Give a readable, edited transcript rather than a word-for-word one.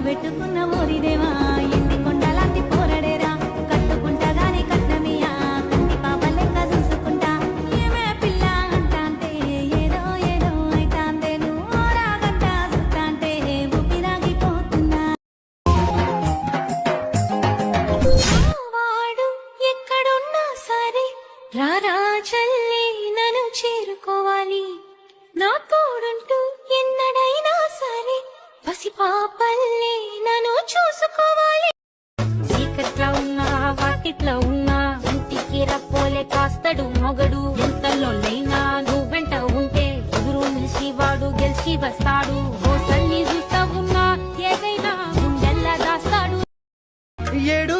పెట్టుకున్న ఓరిదేవా ఎండి కొండలాంటి పోరడేరా కట్టుకుంటగానే కట్నమియా కంటి పాప లెక్క చూసుకుంటా ఏమే పిల్ల అంటాంటే ఏదో ఏదో అయితాందే నువ్వు రాగంట చూస్తాంటే ఊపిరాగిపోతున్నా వాడు ఎక్కడున్నా సరే రారా చల్లి నన్ను చేరుకోవాలి నా తోడుంటూ ఎన్నడైనా సరే పసిపాపల్లే నన్ను చూసుకోవాలి చీకట్లో ఉన్నా వాకిట్లో ఉన్నా ఇంటికి రప్పోలే కాస్తడు మొగడు ఎంతలో లేనా నువ్వు వెంట ఉంటే ఎదురు నిలిచి వాడు గెలిచి వస్తాడు ఓసల్ని చూస్తా ఉన్నా ఏదైనా గుండెల్లా దాస్తాడు ఏడు